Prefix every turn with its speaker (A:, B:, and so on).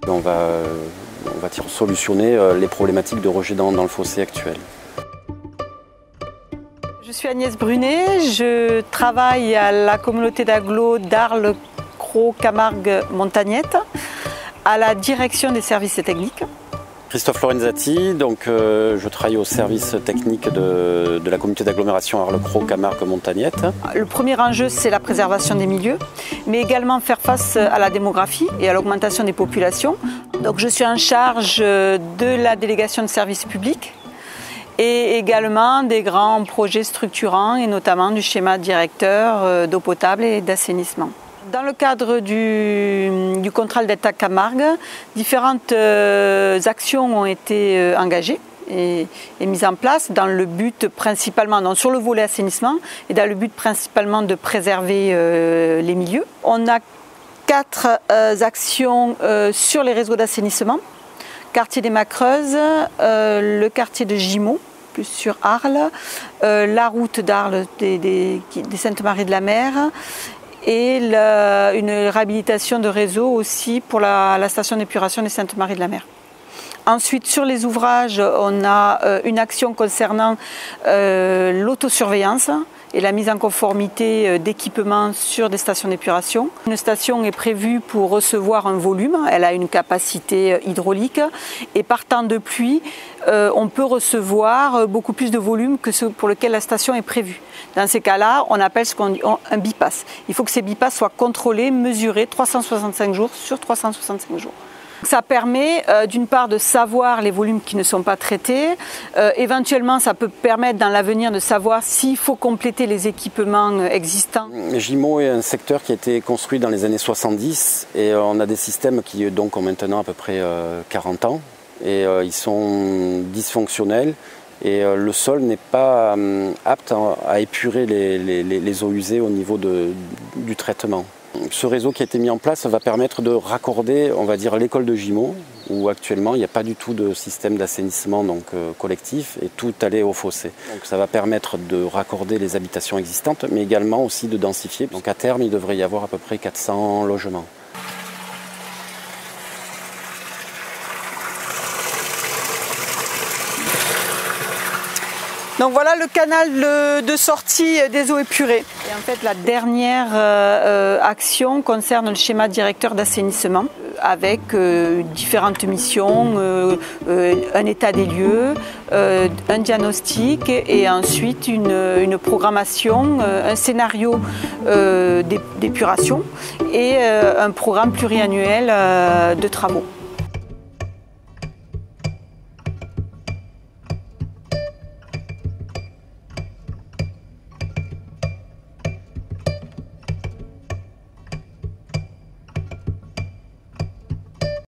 A: On va solutionner les problématiques de rejet dans le fossé actuel.
B: Je suis Agnès Brunet, je travaille à la communauté d'agglo d'Arles-Cros-Camargue-Montagnette à la direction des services techniques.
A: Christophe Lorenzati, je travaille au service technique de la communauté d'agglomération Arles-Cros-Camargue-Montagnette.
B: Le premier enjeu, c'est la préservation des milieux, mais également faire face à la démographie et à l'augmentation des populations. Donc, je suis en charge de la délégation de services publics et également des grands projets structurants et notamment du schéma directeur d'eau potable et d'assainissement. Dans le cadre du contrat d'État Camargue, différentes actions ont été engagées et mises en place dans le but principalement, donc sur le volet assainissement, et dans le but principalement de préserver les milieux. On a 4 actions sur les réseaux d'assainissement. Quartier des Macreuses, le quartier de Gimont, plus sur Arles, la route d'Arles des Saintes-Maries-de-la-Mer, et une réhabilitation de réseau aussi pour la station d'épuration des Saintes-Maries-de-la-Mer. Ensuite, sur les ouvrages, on a une action concernant l'autosurveillance et la mise en conformité d'équipements sur des stations d'épuration. Une station est prévue pour recevoir un volume, elle a une capacité hydraulique et par temps de pluie, on peut recevoir beaucoup plus de volume que ce pour lequel la station est prévue. Dans ces cas-là, on appelle ce qu'on dit un bypass. Il faut que ces bypass soient contrôlés, mesurés 365 jours sur 365 jours. Ça permet d'une part de savoir les volumes qui ne sont pas traités. Éventuellement, ça peut permettre dans l'avenir de savoir s'il faut compléter les équipements existants.
A: Gimont est un secteur qui a été construit dans les années 70 et on a des systèmes qui donc ont maintenant à peu près 40 ans et ils sont dysfonctionnels et le sol n'est pas apte à épurer les eaux usées au niveau du traitement. Ce réseau qui a été mis en place va permettre de raccorder, on va dire, l'école de Gimont, où actuellement il n'y a pas du tout de système d'assainissement collectif et tout allait au fossé. Donc ça va permettre de raccorder les habitations existantes, mais également aussi de densifier. Donc à terme, il devrait y avoir à peu près 400 logements.
B: Donc voilà le canal de sortie des eaux épurées. Et en fait, la dernière action concerne le schéma directeur d'assainissement avec différentes missions, un état des lieux, un diagnostic et ensuite une programmation, un scénario d'épuration et un programme pluriannuel de travaux.